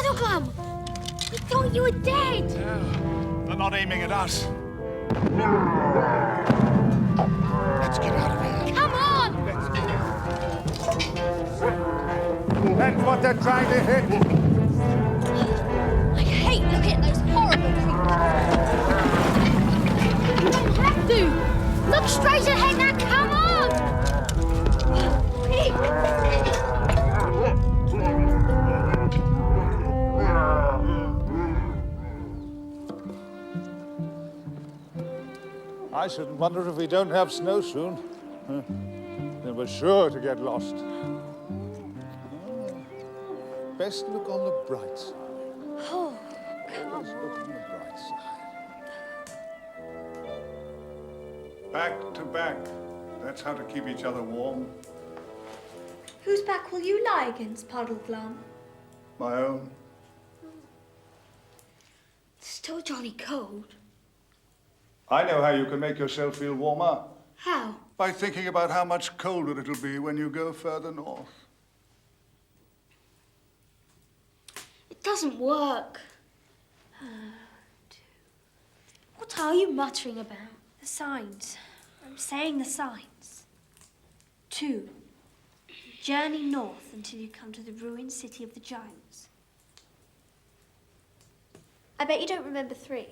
Puddleglum! We thought you were dead! They're not aiming at us. Let's get out of here. Come on! Let's get out. That's what they're trying to hit. I hate looking at those horrible creatures. You don't have to. Look straight ahead now, come on! I shouldn't wonder if we don't have snow soon. Then we're sure to get lost. Best look on the bright side. Oh, Always look on the bright side. Back to back. That's how to keep each other warm. Whose back will you lie against, Puddleglum? My own. it's still jolly cold. I know how you can make yourself feel warmer. How? By thinking about how much colder it'll be when you go further north. It doesn't work. What are you muttering about? The signs. I'm saying the signs. 2. Journey north until you come to the ruined city of the giants. I bet you don't remember 3.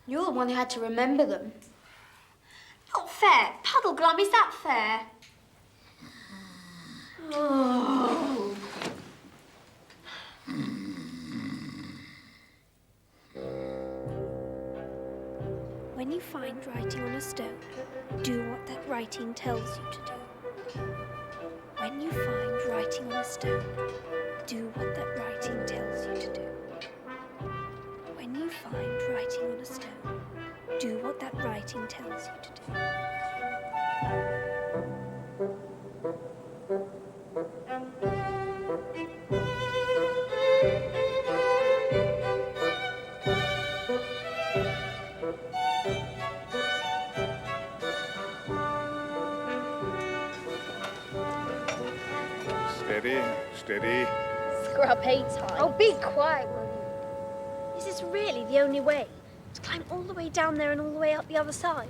You're the one who had to remember them. Not fair. Puddleglum, is that fair? Oh. When you find writing on a stone, do what that writing tells you to do. When you find writing on a stone, do what that writing tells you to do. When you find writing on a stone, do what that writing tells you to do. Steady, steady. Scrub 8 time. Oh, be quiet, will you? Is this really the only way? To climb all the way down there and all the way up the other side?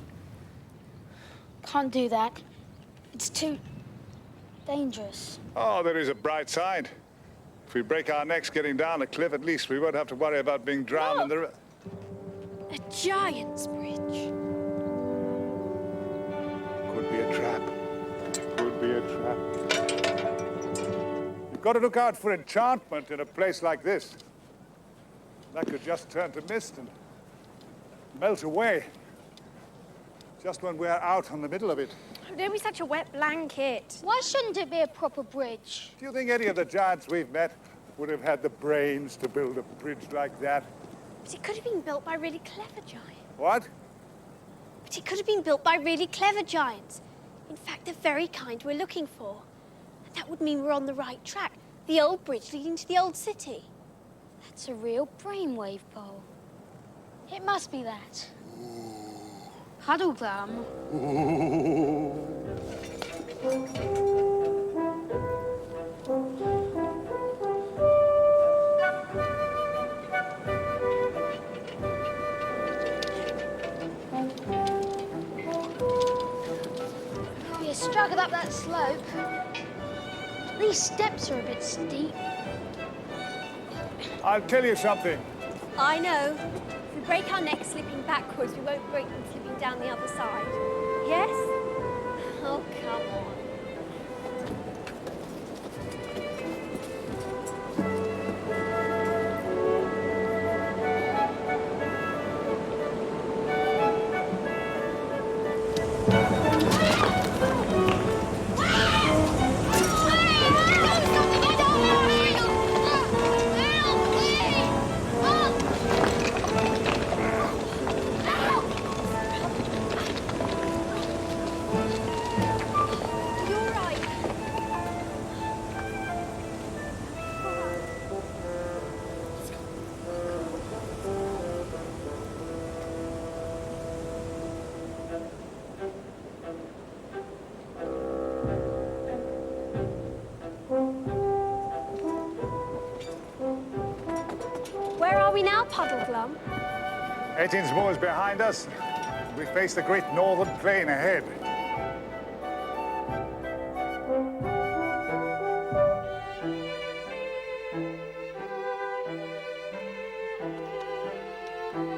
Can't do that. It's too dangerous. Oh, there is a bright side. If we break our necks getting down the cliff, at least we won't have to worry about being drowned in the river. A giant's bridge. Could be a trap. Could be a trap. You've got to look out for enchantment in a place like this. That could just turn to mist and melt away. Just when we're out on the middle of it. Don't be such a wet blanket. Why shouldn't it be a proper bridge? Do you think any of the giants we've met would have had the brains to build a bridge like that? But it could have been built by really clever giants. What? But it could have been built by really clever giants. In fact, the very kind we're looking for. And that would mean we're on the right track. The old bridge leading to the old city. That's a real brainwave pole. It must be that. Puddleglum. You struggled up that slope. These steps are a bit steep. I'll tell you something. I know. If we break our necks slipping backwards, we won't break them slipping down the other side. Yes? Oh, come on. we now, Puddleglum? 18's Moor is behind us. We face the great northern plain ahead.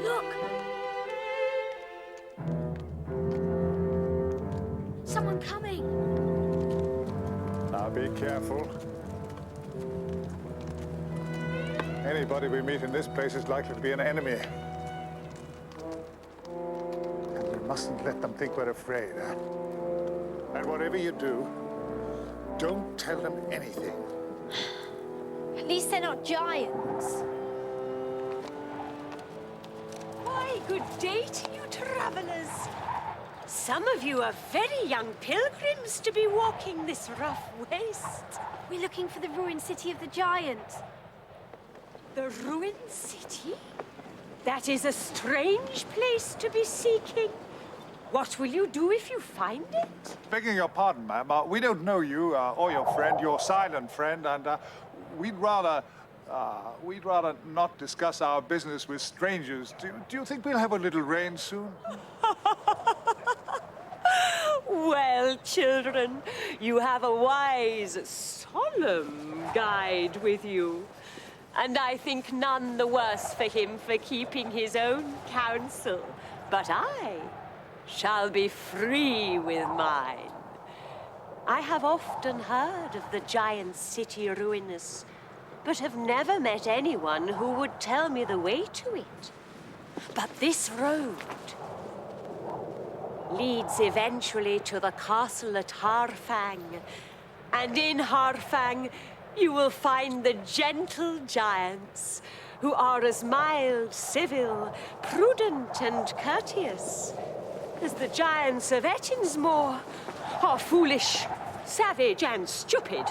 Look! Someone coming. Now be careful. Anybody we meet in this place is likely to be an enemy. And we mustn't let them think we're afraid. And whatever you do, don't tell them anything. At least they're not giants. Why, good day to you, travelers. Some of you are very young pilgrims to be walking this rough waste. We're looking for the ruined city of the giants. The ruined city? That is a strange place to be seeking. What will you do if you find it? Begging your pardon, ma'am, we don't know you or your friend, your silent friend, and we'd rather not discuss our business with strangers. Do you think we'll have a little rain soon? Well, children, you have a wise, solemn guide with you. And I think none the worse for him for keeping his own counsel. But I shall be free with mine. I have often heard of the giant city ruinous, but have never met anyone who would tell me the way to it. But this road leads eventually to the castle at Harfang. And in Harfang, you will find the gentle giants, who are as mild, civil, prudent, and courteous as the giants of Ettinsmoor are foolish, savage, and stupid.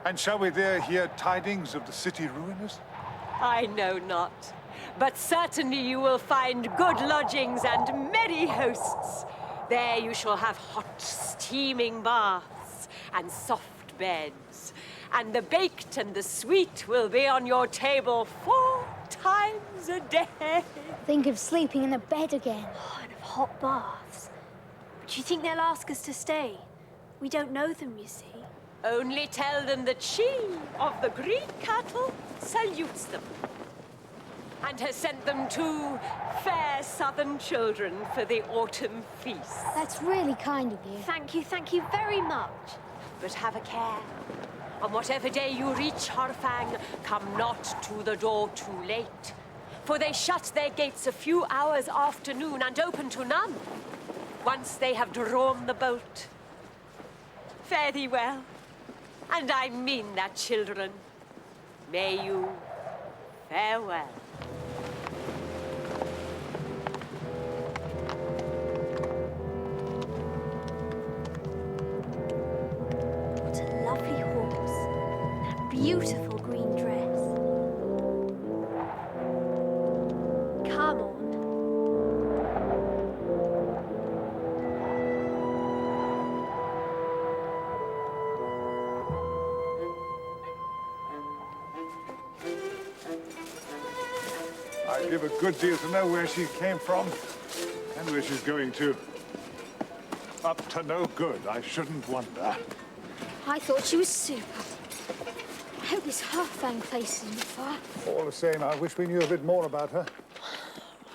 And shall we there hear tidings of the city ruinous? I know not, but certainly you will find good lodgings and merry hosts. There you shall have hot, steaming baths and soft beds, and the baked and the sweet will be on your table 4 times a day. Think of sleeping in a bed again. Oh, and of hot baths. Do you think they'll ask us to stay? We don't know them, you see. Only tell them that she of the green cattle salutes them and has sent them 2 fair southern children for the autumn feast. That's really kind of you. Thank you very much. But have a care. On whatever day you reach Harfang, come not to the door too late. For they shut their gates a few hours after noon and open to none, once they have drawn the bolt. Fare thee well. And I mean that, children. May you farewell. What a lovely horse. That beautiful green dress. Come on. I'd give a good deal to know where she came from and where she's going to. Up to no good, I shouldn't wonder. I thought she was super. I hope this Harfang place isn't far. All the same, I wish we knew a bit more about her.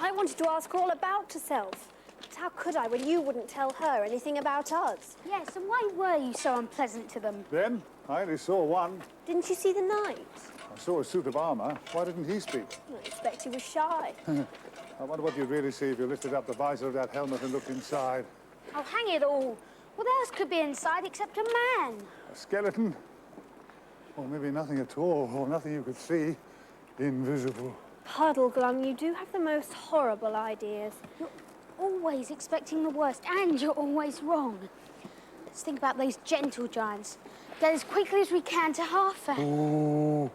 I wanted to ask her all about herself. But how could I when you wouldn't tell her anything about us? Yes, and why were you so unpleasant to them? Then, I only saw one. Didn't you see the knight? I saw a suit of armor. Why didn't he speak? I expect he was shy. I wonder what you'd really see if you lifted up the visor of that helmet and looked inside. Oh, hang it all. What else could be inside except a man? A skeleton? Or maybe nothing at all, or nothing you could see. Invisible. Puddleglum, you do have the most horrible ideas. You're always expecting the worst, and you're always wrong. Let's think about those gentle giants. Get as quickly as we can to Harfang. Ooh.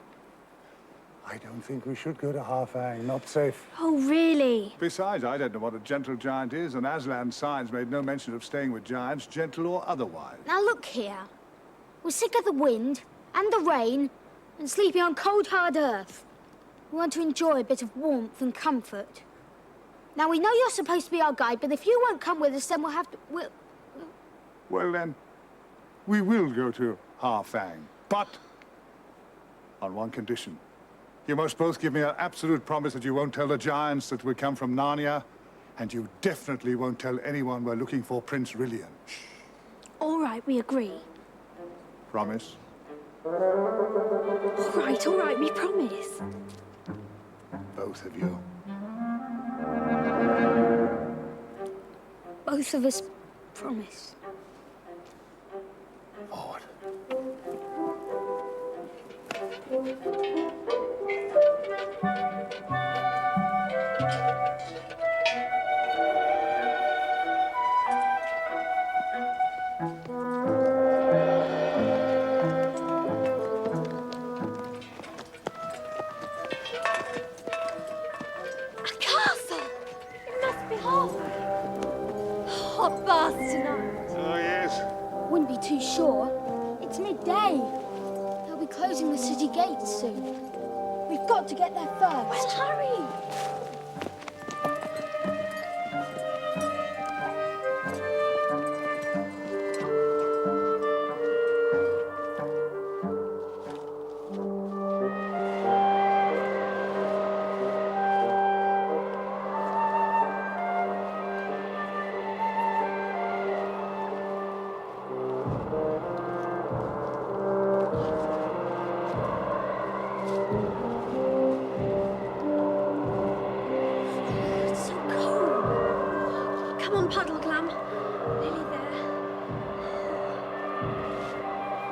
I don't think we should go to Harfang. Not safe. Oh, really? Besides, I don't know what a gentle giant is, and Aslan's signs made no mention of staying with giants, gentle or otherwise. Now look here. We're sick of the wind and the rain and sleeping on cold, hard earth. We want to enjoy a bit of warmth and comfort. Now, we know you're supposed to be our guide, but if you won't come with us, then we'll have to... Well, then, we will go to Harfang, but on one condition. You must both give me an absolute promise that you won't tell the giants that we come from Narnia, and you definitely won't tell anyone we're looking for Prince Rillian. All right, we agree. Promise? All right, we promise. Both of you. Both of us promise. Forward. A castle! It must be halfway. Hot baths tonight. Oh, yes. Wouldn't be too sure. It's midday. They'll be closing the city gates soon. We've got to get there first. Well, hurry! It's so cold. Come on, Puddle Glum. Nearly there.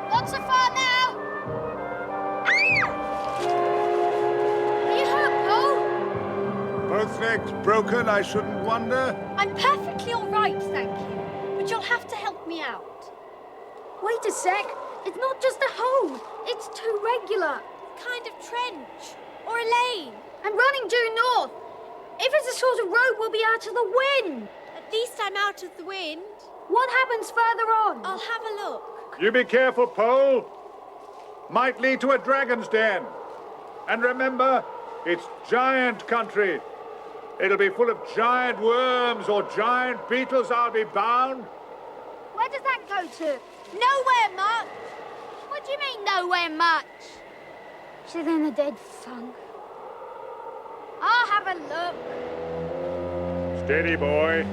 Not so far now! Are you hurt, Paul? Both legs broken, I shouldn't wonder. I'm perfectly all right, thank you. But you'll have to help me out. Wait a sec. It's not just a hole. It's too regular. Kind of trench. Or a lane. And running due north. If it's a sort of road, we'll be out of the wind. At least I'm out of the wind. What happens further on? I'll have a look. You be careful, Pole. Might lead to a dragon's den. And remember, it's giant country. It'll be full of giant worms or giant beetles, I'll be bound. Where does that go to? Nowhere much. What do you mean, nowhere much? She's in the dead funk. I'll have a look. Steady, boy.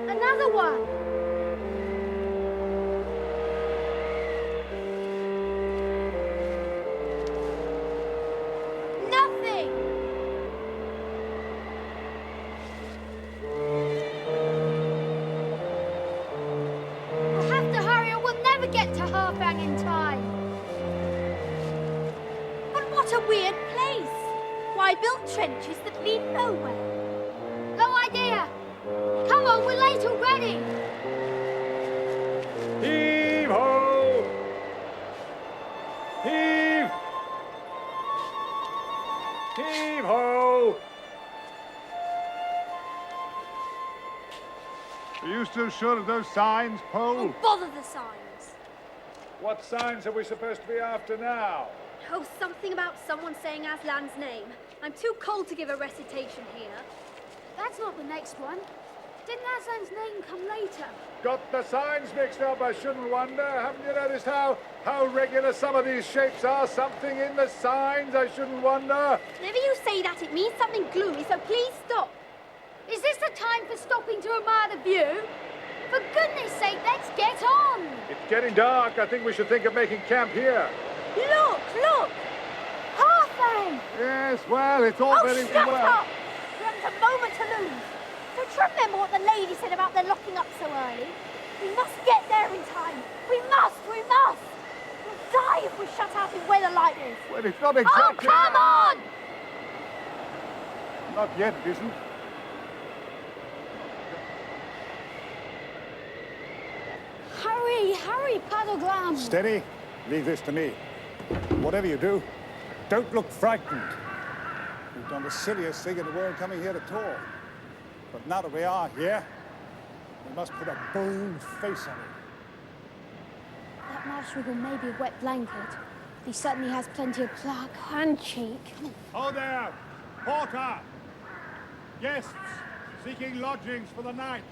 Another one. Nothing. We'll have to hurry or we'll never get to Harfang in time. And what a weird place. Why build trenches that lead nowhere? No idea. Come on, we're late already. Heave-ho! Heave! Heave-ho! Are you still sure of those signs, Pole? Oh, bother the signs. What signs are we supposed to be after now? Oh, something about someone saying Aslan's name. I'm too cold to give a recitation here. That's not the next one. Didn't Aslan's name come later? Got the signs mixed up, I shouldn't wonder. Haven't you noticed how regular some of these shapes are? Something in the signs, I shouldn't wonder. Whenever you say that, it means something gloomy, so please stop. Is this the time for stopping to admire the view? For goodness sake, let's get on! It's getting dark. I think we should think of making camp here. Look, look! Harfang! Yes, well, it's all very shut well. up! We haven't a moment to lose. Don't you remember what the lady said about their locking up so early? We must get there in time. We must, we must! We'll die if we're shut out in weather like this. Well, it's not exactly... Oh, come on! Not yet, it isn't. Hurry, hurry, Puddleglam. Steady. Leave this to me. Whatever you do, don't look frightened. We've done the silliest thing in the world coming here at all. But now that we are here, we must put a bold face on it. That Marshwiggle may be a wet blanket. He certainly has plenty of pluck and cheek. Ho there! Porter! Guests seeking lodgings for the night.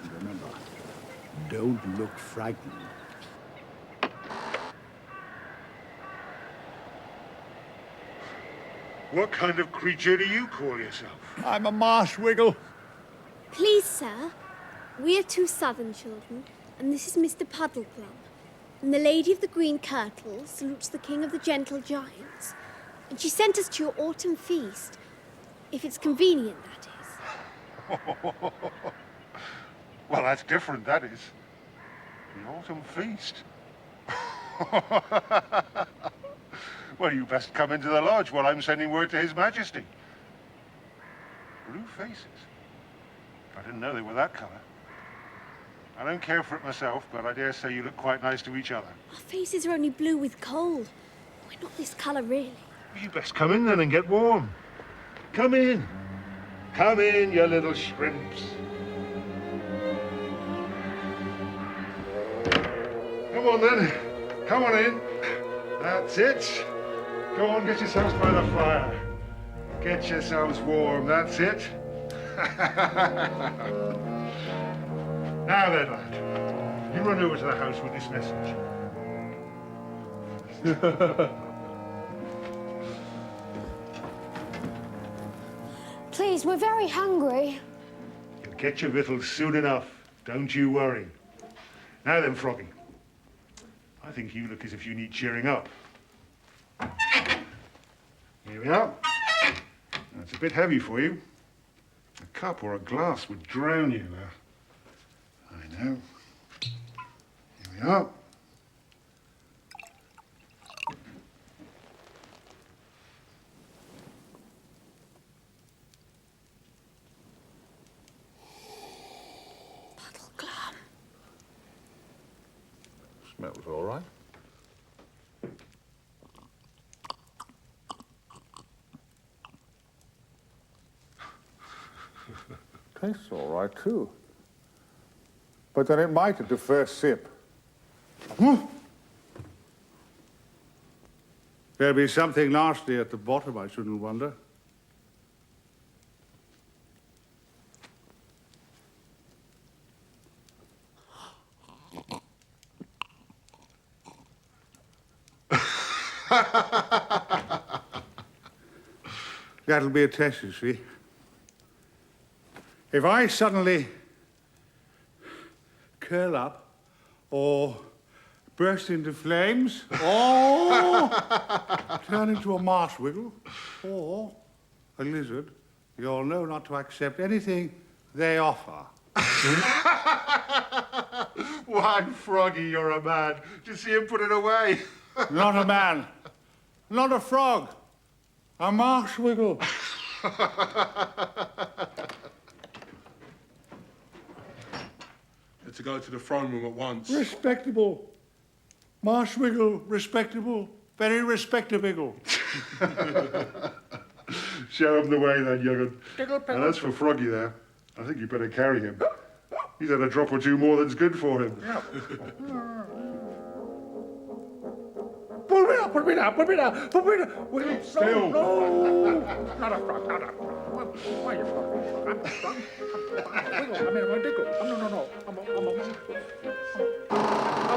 And remember, don't look frightened. What kind of creature do you call yourself? I'm a Marshwiggle. Please, sir, we are two southern children, and this is Mr. Puddleglum. And the Lady of the Green Kirtle salutes the King of the Gentle Giants. And she sent us to your autumn feast. If it's convenient, that is. Well, that's different, that is. The autumn feast. Well, you best come into the lodge while I'm sending word to His Majesty. Blue faces? I didn't know they were that colour. I don't care for it myself, but I dare say you look quite nice to each other. Our faces are only blue with cold. We're not this colour, really. You best come in then and get warm. Come in. Come in, you little shrimps. Come on then. Come on in. That's it. Go on, get yourselves by the fire. Get yourselves warm, that's it. Now then, lad, you run over to the house with this message. Please, we're very hungry. You'll get your victuals soon enough, don't you worry. Now then, Froggy, I think you look as if you need cheering up. Here we are. That's a bit heavy for you. A cup or a glass would drown you. I know. Here we are. Puddleglum. Smells all right. Tastes all right, too. But then it might at the first sip. There'll be something nasty at the bottom, I shouldn't wonder. That'll be a test, you see. If I suddenly curl up or burst into flames or turn into a Marshwiggle or a lizard, you'll know not to accept anything they offer. Why, Froggy, you're a man. Just see him put it away. Not a man, not a frog, a Marshwiggle. To go to the throne room at once. Respectable. Marshwiggle, respectable. Very respectable. Show him the way then, young'un. And as for Froggy there, I think you better carry him. He's had a drop or two more than's good for him. Yeah. Pull me up, pull me down, pull me down, pull me down. Wait, Still. No, not a frog, not a frog. Why are you frog? I'm a frog. I mean, I'm a diggle. No. I'm a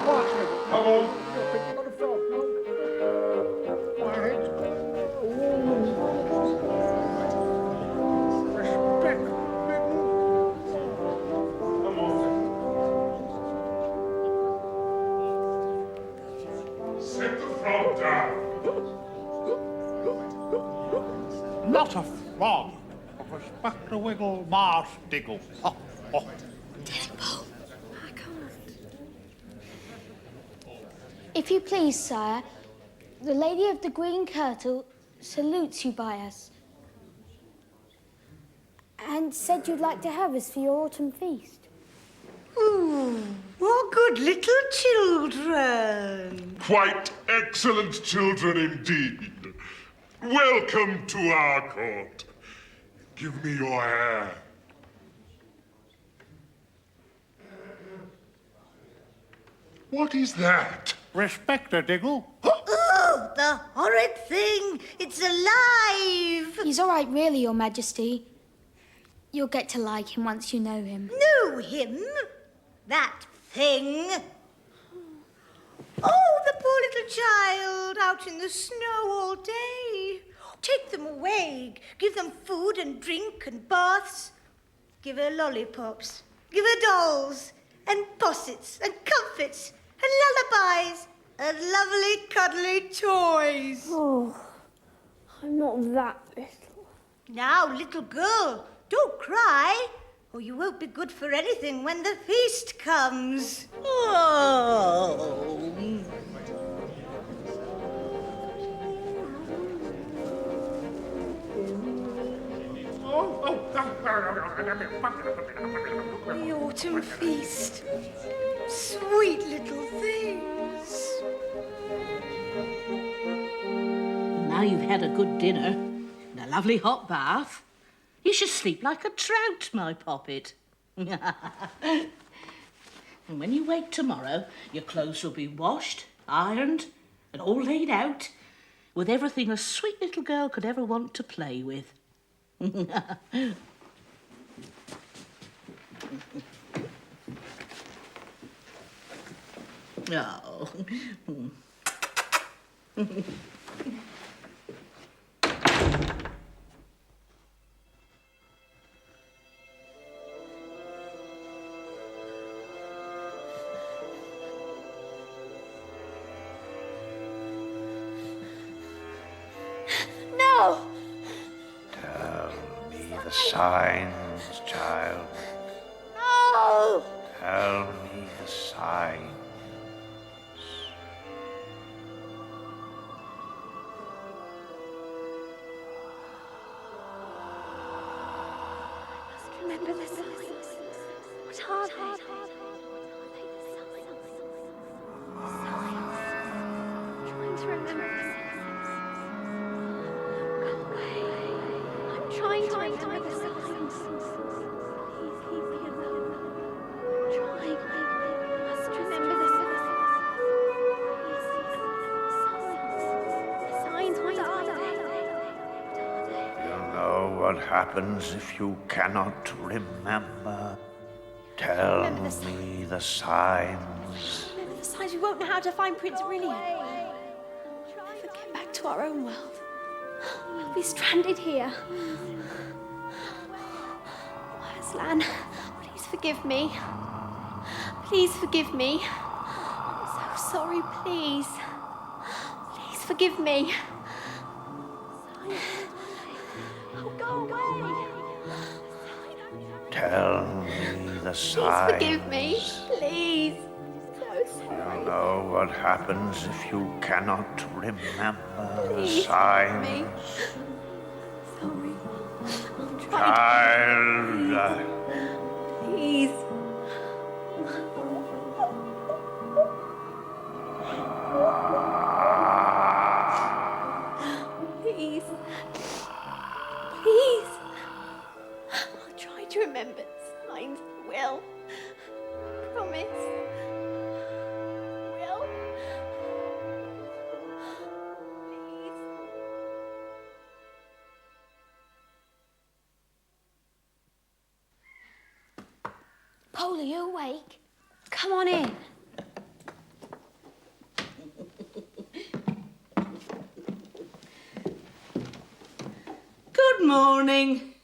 Marshwiggle. Come on. You're not a frog, no. My head. Respect, Wiggle. Come on. Sit the frog down. Not a frog. A respectable marsh diggle. Oh. I can't. If you please, sire, the Lady of the Green Kirtle salutes you by us. And said you'd like to have us for your autumn feast. Ooh, what good little children. Quite excellent children indeed. Welcome to our court. Give me your hair. What is that? Respecter, Diggle. Oh, the horrid thing! It's alive! He's all right, really, Your Majesty. You'll get to like him once you know him. Know him? That thing? Oh, the poor little child out in the snow all day. Take them away. Give them food and drink and baths. Give her lollipops. Give her dolls and possets and comforts and lullabies and lovely cuddly toys. Oh, I'm not that little. Now, little girl, don't cry, or you won't be good for anything when the feast comes. Oh. The autumn feast. Sweet little things. Now you've had a good dinner and a lovely hot bath, you should sleep like a trout, my poppet. And when you wake tomorrow, your clothes will be washed, ironed, and all laid out, with everything a sweet little girl could ever want to play with. Oh. No! Tell me the signs, child. No! Tell me the signs. Remember the signs. What are they? Trying to remember the signs. Go away. I'm trying to remember the signs. Please leave me alone. I'm trying. I must remember the signs. The signs. What are they? You know what happens if you cannot remember. Tell me the signs. Remember the signs. We won't know how to find Prince Brilliant. Never get back to our own world. We'll be stranded here. Aslan, please forgive me. Please forgive me. I'm so sorry, please. Please forgive me. Oh, go away. Tell me the Please signs. forgive me. Please. So sorry. You know what happens if you cannot remember the Please signs. forgive me. Sorry. I'm trying. Child. Please. Please. Please. I'll try to remember signs. Will. Promise. Will. Please. Paul, are you awake? Come on in. Good morning.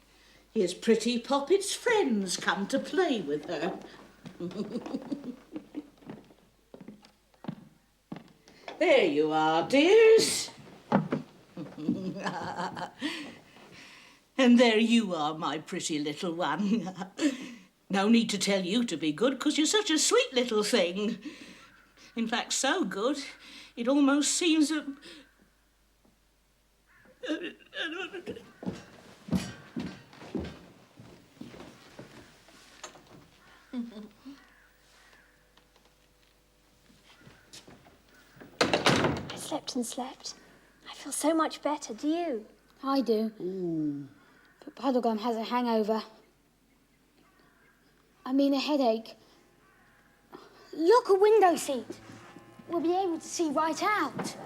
Here's pretty Poppet's friends come to play with her. There you are, dears. And there you are, my pretty little one. No need to tell you to be good, because you're such a sweet little thing. In fact, so good, it almost seems that... I slept and slept. I feel so much better, do you? I do. But Puddlegum has a hangover. I mean a headache. Look, a window seat. We'll be able to see right out.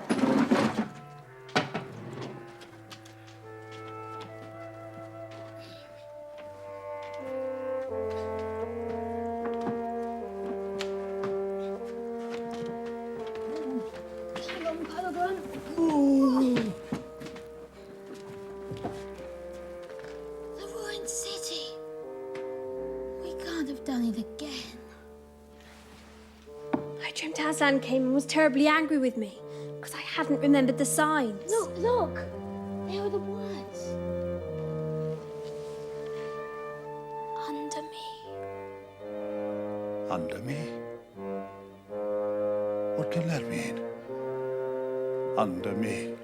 Come on, Puddlegum. The ruined city. We can't have done it again. I dreamt Aslan came and was terribly angry with me because I hadn't remembered the signs. Look, look. There are the words. Under me. Under me? What can that mean? Under me.